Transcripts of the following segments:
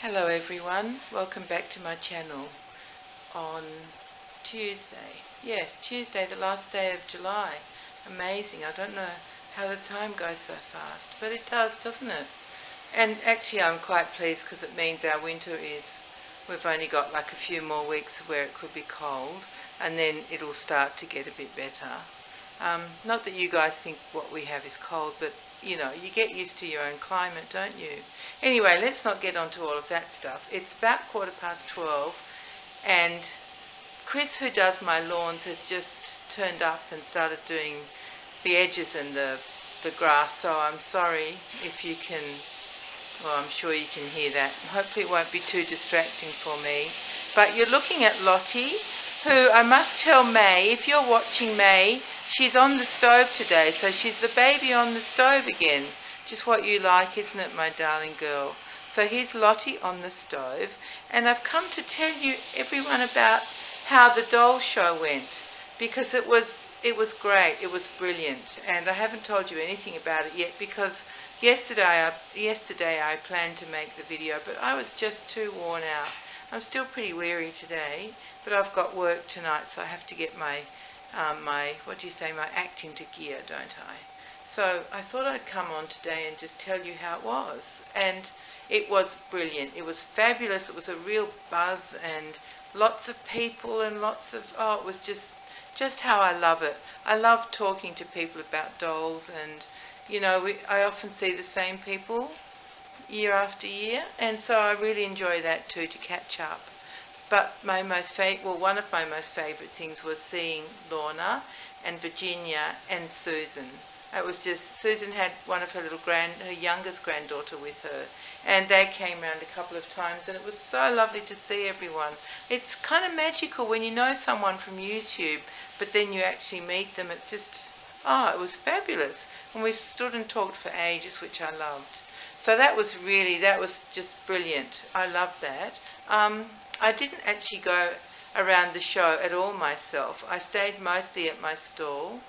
Hello everyone, welcome back to my channel on Tuesday. Yes, Tuesday, the last day of July. Amazing, I don't know how the time goes so fast, but it does, doesn't it? And actually I'm quite pleased because it means our winter we've only got like a few more weeks where it could be cold and then it'll start to get a bit better. Not that you guys think what we have is cold, but you know, you get used to your own climate, don't you? Anyway, let's not get onto all of that stuff. It's about 12:15 and Chris, who does my lawns, has just turned up and started doing the edges and the grass, so I'm sorry if you can, well, I'm sure you can hear that. Hopefully it won't be too distracting for me. But you're looking at Lottie, who I must tell May, if you're watching May, she's on the stove today, so she's the baby on the stove again. Just what you like, isn't it, my darling girl? So here's Lottie on the stove, and I've come to tell you everyone about how the doll show went, because it was great, it was brilliant, and I haven't told you anything about it yet because yesterday I planned to make the video, but I was just too worn out. I'm still pretty weary today, but I've got work tonight, so I have to get my my act into gear, don't I? So I thought I'd come on today and just tell you how it was. And it was brilliant. It was fabulous. It was a real buzz and lots of people and lots of, it was just how I love it. I love talking to people about dolls, and, you know, I often see the same people year after year, and so I really enjoy that too, to catch up. But one of my most favourite things was seeing Lorna and Virginia and Susan. It was just, Susan had one of her youngest granddaughter with her, and they came round a couple of times, and it was so lovely to see everyone. It's kind of magical when you know someone from YouTube, but then you actually meet them. It's just, it was fabulous. And we stood and talked for ages, which I loved. So that was just brilliant. I loved that. I didn't actually go around the show at all myself. I stayed mostly at my stall.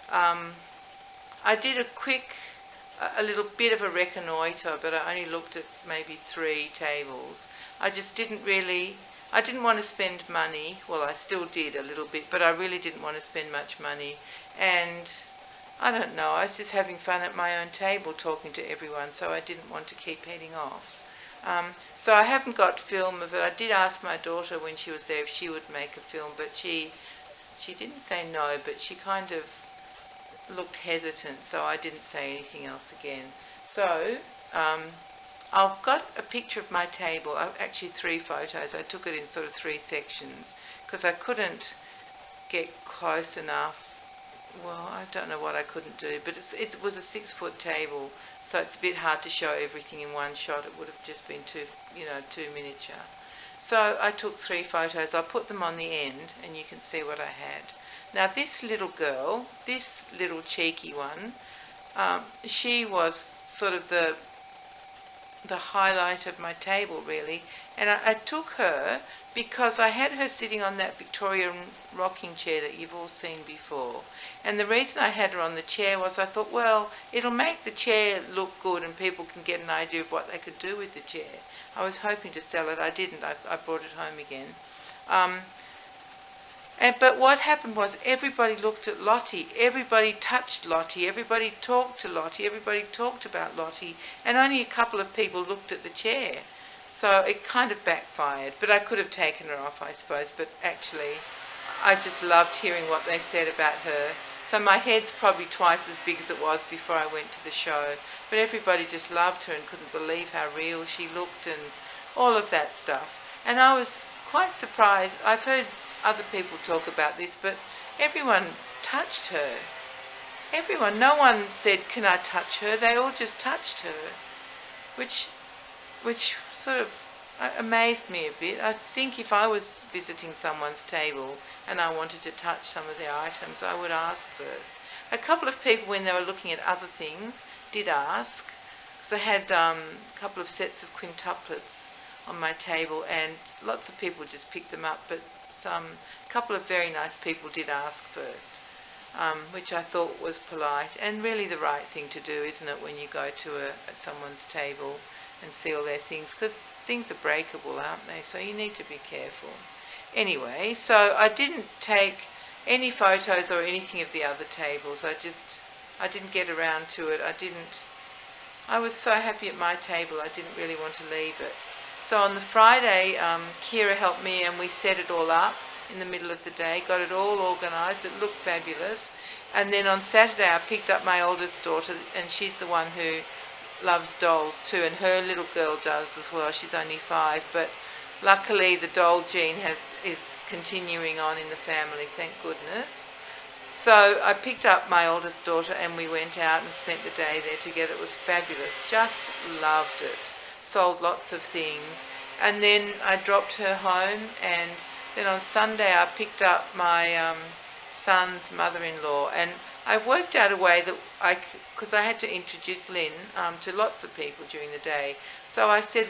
I did a little bit of a reconnoitre, but I only looked at maybe 3 tables. I didn't want to spend money. Well, I still did a little bit, but I really didn't want to spend much money. And I don't know, I was just having fun at my own table talking to everyone, so I didn't want to keep heading off. So I haven't got film of it. I did ask my daughter when she was there if she would make a film, but she didn't say no, but she kind of looked hesitant, so I didn't say anything else again. So I've got a picture of my table, actually 3 photos. I took it in sort of 3 sections because I couldn't get close enough. Well, I don't know what I couldn't do, but it was a 6-foot table, so it's a bit hard to show everything in one shot. It would have just been too miniature. So I took 3 photos. I put them on the end, and you can see what I had. Now this little girl, this little cheeky one, she was sort of the highlight of my table, really, and I took her because I had her sitting on that Victorian rocking chair that you've all seen before, and the reason I had her on the chair was I thought, well, it'll make the chair look good and people can get an idea of what they could do with the chair. I was hoping to sell it. I didn't. I brought it home again. But what happened was everybody looked at Lottie, everybody touched Lottie, everybody talked to Lottie, everybody talked about Lottie, and only a couple of people looked at the chair. So it kind of backfired, but I could have taken her off, I suppose, but actually I just loved hearing what they said about her. So my head's probably twice as big as it was before I went to the show, but everybody just loved her and couldn't believe how real she looked and all of that stuff. And I was quite surprised. I've heard other people talk about this, but everyone touched her. Everyone. No one said, can I touch her? They all just touched her, which sort of amazed me a bit. I think if I was visiting someone's table and I wanted to touch some of their items, I would ask first. A couple of people, when they were looking at other things, did ask, because I had a couple of sets of quintuplets on my table, and lots of people just picked them up, but a couple of very nice people did ask first, which I thought was polite and really the right thing to do, isn't it, when you go to someone's table. and seal their things, because things are breakable, aren't they? So you need to be careful. Anyway, so I didn't take any photos or anything of the other tables. I didn't get around to it. I was so happy at my table, I didn't really want to leave it. So on the Friday, Kira helped me and we set it all up in the middle of the day, got it all organised. It looked fabulous. And then on Saturday I picked up my oldest daughter, and she's the one who loves dolls too, and her little girl does as well. She's only 5, but luckily the doll gene is continuing on in the family, thank goodness. So I picked up my oldest daughter and we went out and spent the day there together. It was fabulous. Just loved it. Sold lots of things. And then I dropped her home, and then on Sunday I picked up my son's mother-in-law, and I've worked out a way that because I had to introduce Lynn to lots of people during the day. So I said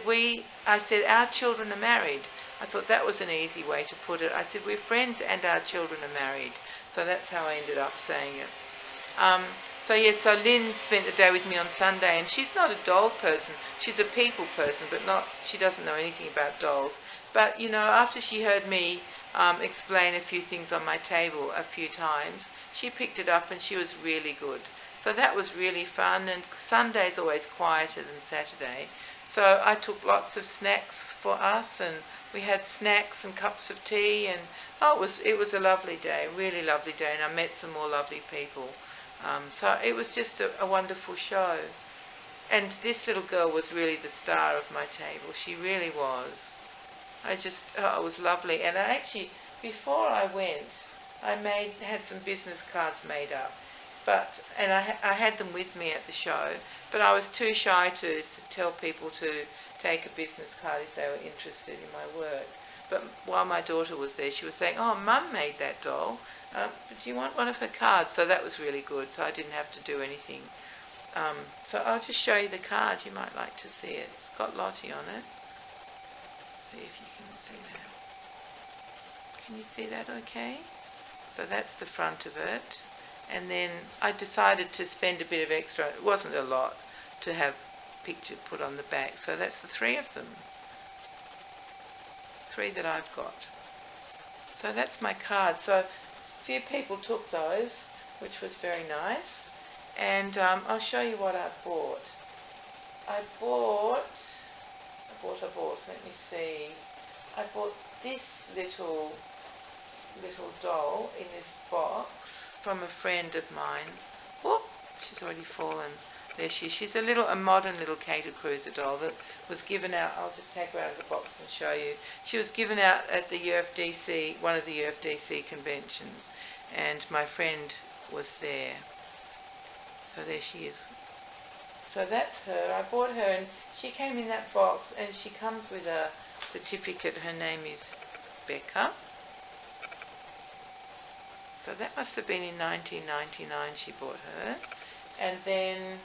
our children are married. I thought that was an easy way to put it. I said we're friends and our children are married. So that's how I ended up saying it. So Lynn spent the day with me on Sunday, and she's not a doll person. She's a people person, but she doesn't know anything about dolls. But, after she heard me explain a few things on my table a few times, she picked it up and she was really good. So that was really fun, and Sunday's always quieter than Saturday. So I took lots of snacks for us, and we had snacks and cups of tea, and it was a lovely day, a really lovely day, and I met some more lovely people. So it was just a wonderful show. And this little girl was really the star of my table. She really was. It was lovely. And before I went, I had some business cards made up. And I had them with me at the show, but I was too shy to tell people to take a business card if they were interested in my work. But while my daughter was there, she was saying, "Oh, Mum made that doll. Do you want one of her cards?" So that was really good. So I didn't have to do anything. So I'll just show you the card. You might like to see it. It's got Lottie on it. See if you can see that. Can you see that okay? So that's the front of it. And then I decided to spend a bit of extra. It wasn't a lot to have picture put on the back. So that's the 3 of them. 3 that I've got. So that's my card. So a few people took those, which was very nice. And I'll show you what I bought. I bought, let me see. I bought this little doll in this box from a friend of mine. Whoop, she's already fallen. There she is. She's a modern little Cater Cruiser doll that was given out. I'll just take her out of the box and show you. She was given out at the UFDC, one of the UFDC conventions, and my friend was there. So there she is. So that's her. I bought her, and she came in that box, and she comes with a certificate. Her name is Becca. So that must have been in 1999 she bought her. And then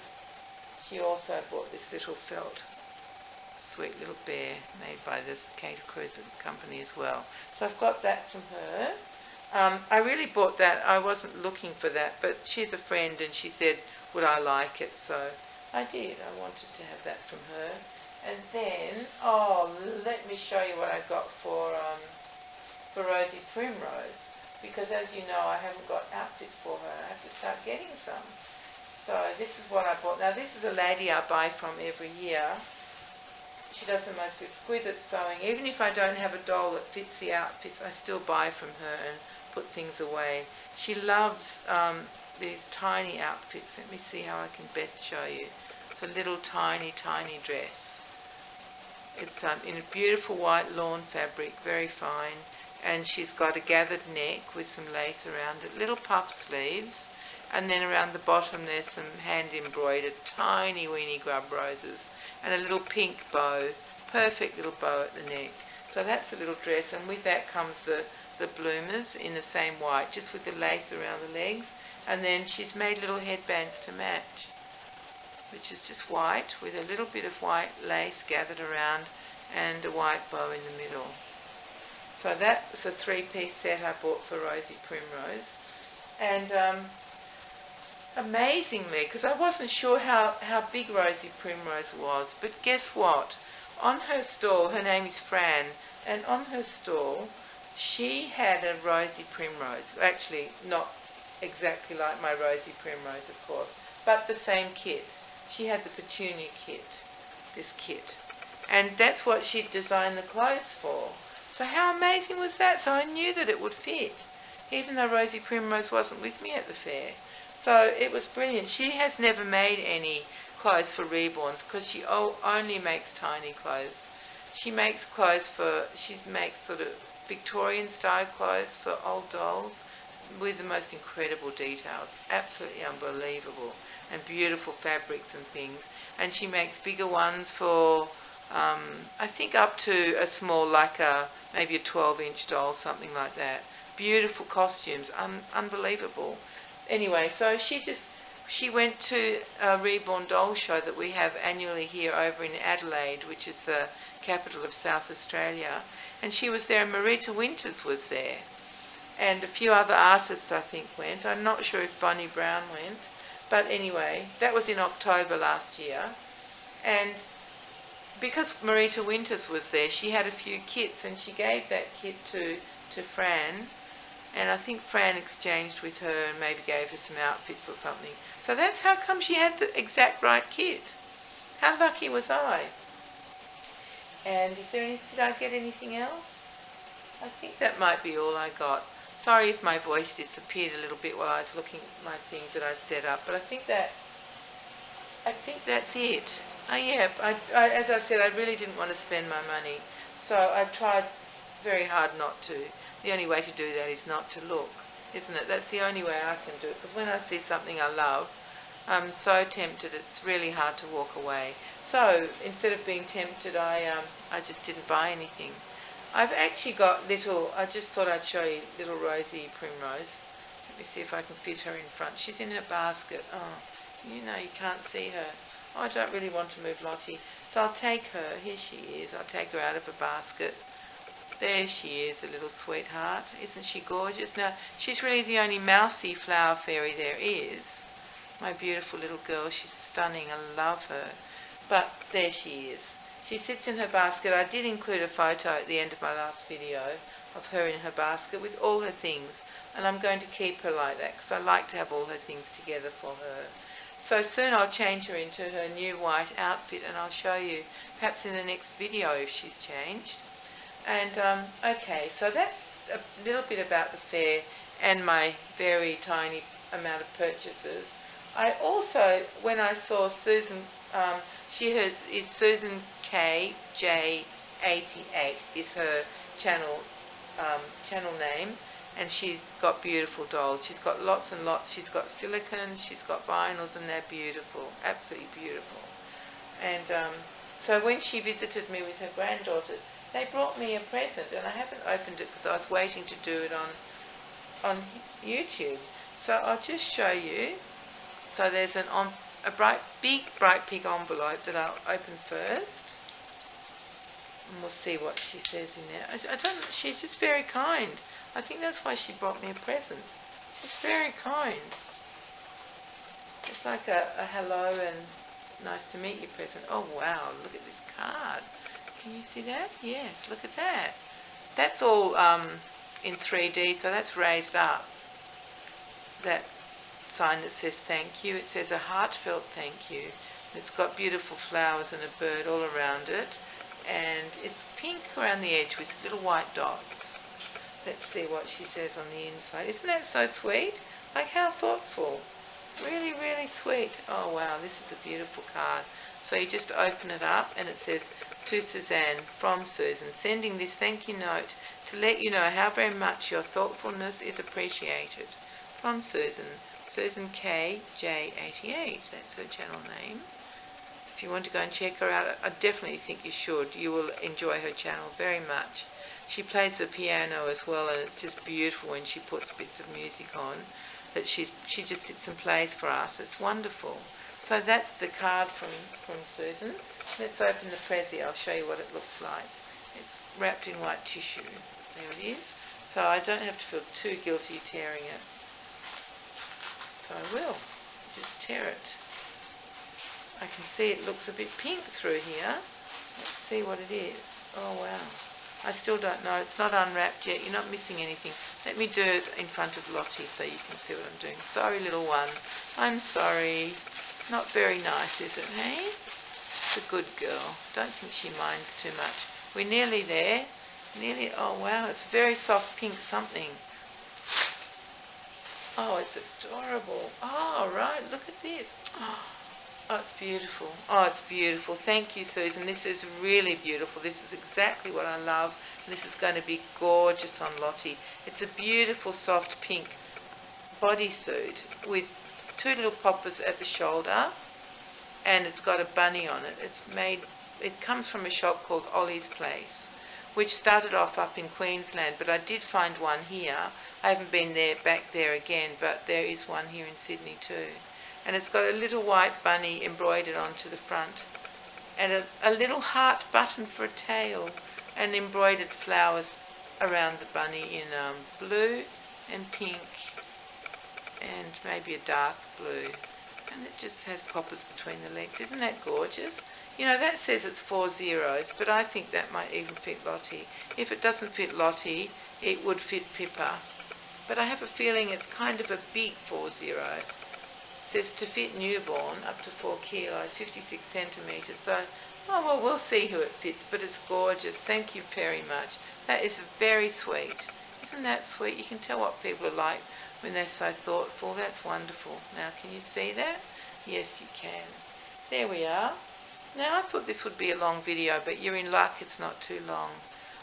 she also bought this little felt sweet little bear made by this Cater Cruiser company as well. So I've got that from her. I really bought that. I wasn't looking for that, but she's a friend and she said, would I like it? So I did. I wanted to have that from her. And then, let me show you what I got for Rosie Primrose. Because as you know, I haven't got outfits for her. I have to start getting some. So this is what I bought. Now this is a lady I buy from every year. She does the most exquisite sewing. Even if I don't have a doll that fits the outfits, I still buy from her and put things away. She loves these tiny outfits. Let me see how I can best show you. It's a little tiny, tiny dress. It's in a beautiful white lawn fabric, very fine. And she's got a gathered neck with some lace around it, little puff sleeves, and then around the bottom there's some hand embroidered tiny weeny grub roses and a little pink bow, perfect little bow at the neck. So that's a little dress, and with that comes the bloomers in the same white, just with the lace around the legs, and then she's made little headbands to match, which is just white with a little bit of white lace gathered around and a white bow in the middle. So that was a 3-piece set I bought for Rosie Primrose. And amazingly, because I wasn't sure how big Rosie Primrose was, but guess what? On her stall, her name is Fran, and on her stall she had a Rosie Primrose. Actually, not exactly like my Rosie Primrose, of course, but the same kit. She had the Petunia kit, this kit. And that's what she'd designed the clothes for. So how amazing was that? So I knew that it would fit, even though Rosie Primrose wasn't with me at the fair. So it was brilliant. She has never made any clothes for reborns because she only makes tiny clothes. She makes she makes sort of Victorian style clothes for old dolls with the most incredible details. Absolutely unbelievable. And beautiful fabrics and things. And she makes bigger ones for, I think up to a small, like maybe a 12-inch doll, something like that. Beautiful costumes, unbelievable. Anyway, so she went to a reborn doll show that we have annually here over in Adelaide, which is the capital of South Australia. And she was there, and Marita Winters was there. And a few other artists, I think, went. I'm not sure if Bonnie Brown went. But anyway, that was in October last year. And because Marita Winters was there, she had a few kits, and she gave that kit to Fran. And I think Fran exchanged with her and maybe gave her some outfits or something. So that's how come she had the exact right kit. How lucky was I? And did I get anything else? I think that might be all I got. Sorry if my voice disappeared a little bit while I was looking at my things that I'd set up, but I think that's it. As I said, I really didn't want to spend my money, so I tried very hard not to. The only way to do that is not to look, isn't it? That's the only way I can do it, because when I see something I love, I'm so tempted, it's really hard to walk away. So instead of being tempted, I just didn't buy anything. I've actually got I just thought I'd show you little Rosie Primrose. Let me see if I can fit her in front. She's in her basket. Oh, you can't see her. Oh, I don't really want to move Lottie. So I'll take her. Here she is. I'll take her out of her basket. There she is, a little sweetheart. Isn't she gorgeous? Now, she's really the only mousy flower fairy there is. My beautiful little girl. She's stunning. I love her. But there she is. She sits in her basket. I did include a photo at the end of my last video of her in her basket with all her things. And I'm going to keep her like that because I like to have all her things together for her. So soon I'll change her into her new white outfit, and I'll show you perhaps in the next video if she's changed. And okay, so that's a little bit about the fair and my very tiny amount of purchases. I also, when I saw Susan, is Susan KJ88 is her channel name, and she's got beautiful dolls. She's got lots and lots. She's got silicone, she's got vinyls, and they're beautiful, absolutely beautiful. And so when she visited me with her granddaughter, they brought me a present, and I haven't opened it because I was waiting to do it on YouTube. So I'll just show you. So there's a bright pink envelope that I'll open first, and we'll see what she says in there. She's just very kind. I think that's why she brought me a present. She's very kind. It's like a hello and nice to meet you present. Oh wow, look at this card. Can you see that? Yes, look at that. That's all in 3D, so that's raised up. That sign that says thank you. It says a heartfelt thank you. It's got beautiful flowers and a bird all around it, and it's pink around the edge with little white dots. Let's see what she says on the inside. Isn't that so sweet? Like, how thoughtful. Really, really sweet. Oh wow, this is a beautiful card. So you just open it up, and it says, to Suzanne, from Susan, sending this thank you note to let you know how very much your thoughtfulness is appreciated. From Susan. Susan KJ88, that's her channel name. If you want to go and check her out, I definitely think you should. You will enjoy her channel very much. She plays the piano as well, and it's just beautiful when she puts bits of music on that she just sits and plays for us. It's wonderful. So that's the card from Susan. Let's open the Prezi. I'll show you what it looks like. It's wrapped in white tissue. There it is. So I don't have to feel too guilty tearing it. So I will just tear it. I can see it looks a bit pink through here. Let's see what it is. Oh wow. I still don't know. It's not unwrapped yet. You're not missing anything. Let me do it in front of Lottie so you can see what I'm doing. Sorry, little one. I'm sorry. Not very nice, is it, hey? It's a good girl. Don't think she minds too much. We're nearly there. Nearly. Oh wow, it's very soft pink something. Oh, it's adorable. Oh, right, look at this. Oh, it's beautiful. Oh, it's beautiful. Thank you, Susan. This is really beautiful. This is exactly what I love. And this is going to be gorgeous on Lottie. It's a beautiful soft pink bodysuit with two little poppers at the shoulder, and it's got a bunny on it. It comes from a shop called Ollie's Place, which started off up in Queensland, but I did find one here. I haven't been back there again, but there is one here in Sydney too. And it's got a little white bunny embroidered onto the front, and a little heart button for a tail, and embroidered flowers around the bunny in blue and pink and maybe a dark blue. And it just has poppers between the legs. Isn't that gorgeous? You know, that says it's 4 zeros, but I think that might even fit Lottie. If it doesn't fit Lottie, it would fit Pippa. But I have a feeling it's kind of a big 40. It says to fit newborn up to 4 kilos, 56 centimetres. So, oh well, we'll see who it fits, but it's gorgeous. Thank you very much. That is very sweet. Isn't that sweet? You can tell what people are like when they're so thoughtful. That's wonderful. Now, can you see that? Yes, you can. There we are. Now, I thought this would be a long video, but you're in luck. It's not too long.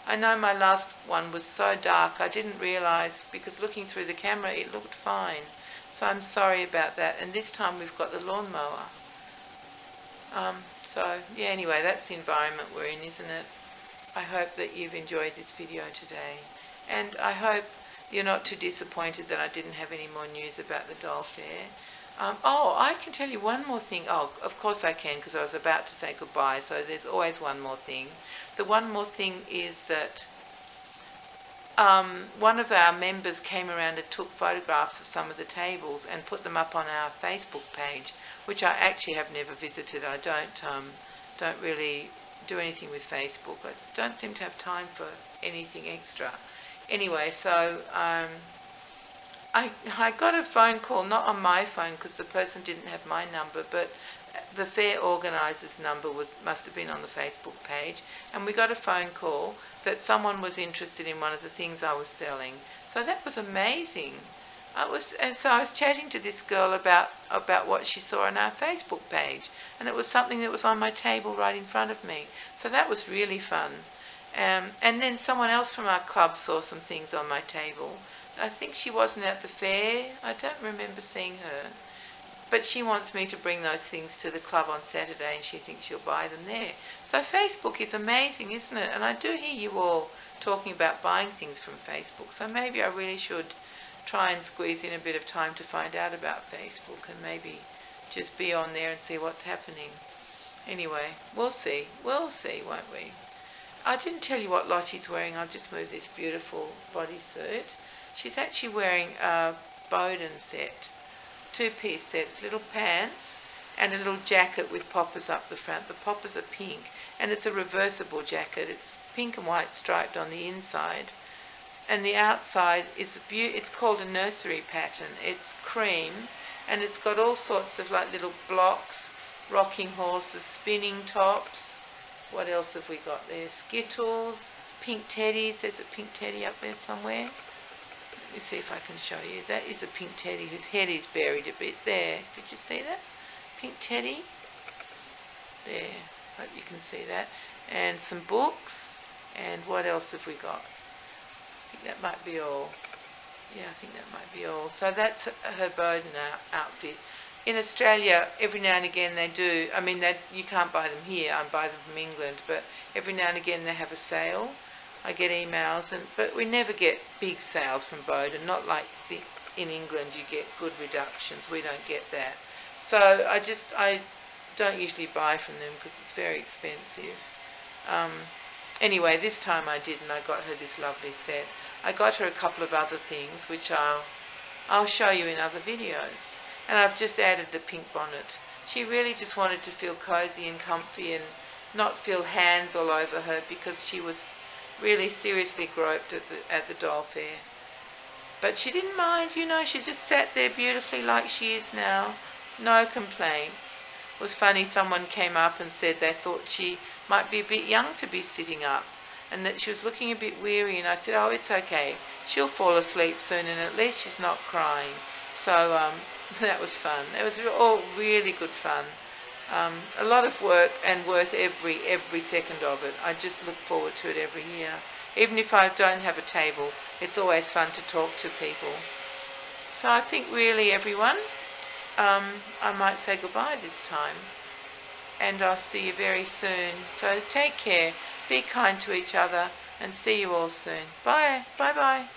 I know my last one was so dark, I didn't realise, because looking through the camera, it looked fine. So I'm sorry about that. And this time we've got the lawnmower. So, yeah, anyway, that's the environment we're in, isn't it? I hope that you've enjoyed this video today. And I hope you're not too disappointed that I didn't have any more news about the doll fair. Oh, I can tell you one more thing. Oh, of course I can, because I was about to say goodbye, so there's always one more thing. The one more thing is that one of our members came around and took photographs of some of the tables and put them up on our Facebook page, which I actually have never visited. I don't really do anything with Facebook. I don't seem to have time for anything extra. Anyway, so I got a phone call, not on my phone because the person didn't have my number, but the fair organiser's number must have been on the Facebook page, and we got a phone call that someone was interested in one of the things I was selling. So that was amazing. And so I was chatting to this girl about what she saw on our Facebook page, and it was something that was on my table right in front of me. So that was really fun. And then someone else from our club saw some things on my table. I think she wasn't at the fair. I don't remember seeing her. But she wants me to bring those things to the club on Saturday, and she thinks she'll buy them there. So Facebook is amazing, isn't it? And I do hear you all talking about buying things from Facebook. So maybe I really should try and squeeze in a bit of time to find out about Facebook and maybe just be on there and see what's happening. Anyway, we'll see. We'll see, won't we? I didn't tell you what Lottie's wearing. I'll just move this beautiful bodysuit. She's actually wearing a Bowden set, two-piece sets, little pants and a little jacket with poppers up the front. The poppers are pink, and it's a reversible jacket. It's pink and white striped on the inside, and the outside is it's called a nursery pattern. It's cream, and it's got all sorts of like little blocks, rocking horses, spinning tops. What else have we got there? Skittles, pink teddies. There's a pink teddy up there somewhere. Let me see if I can show you. That is a pink teddy whose head is buried a bit there. Did you see that? Pink teddy. There. Hope you can see that. And some books. And what else have we got? I think that might be all. Yeah, I think that might be all. So that's her Bowden outfit. In Australia, every now and again they do. I mean, you can't buy them here. I buy them from England. But every now and again they have a sale. I get emails, but we never get big sales from Bowden. Not like in England you get good reductions. We don't get that. So I don't usually buy from them because it's very expensive. Anyway, this time I did, and I got her this lovely set. I got her a couple of other things, which I'll show you in other videos. And I've just added the pink bonnet. She really just wanted to feel cozy and comfy and not feel hands all over her, because she was really seriously groped at the doll fair. But she didn't mind, she just sat there beautifully like she is now. No complaints. It was funny, someone came up and said they thought she might be a bit young to be sitting up, and that she was looking a bit weary, and I said, oh, it's okay. She'll fall asleep soon, and at least she's not crying. So that was fun. It was all really good fun. A lot of work and worth every second of it. I just look forward to it every year. Even if I don't have a table, it's always fun to talk to people. So I think really, everyone, I might say goodbye this time. And I'll see you very soon. So take care, be kind to each other, and see you all soon. Bye. Bye-bye.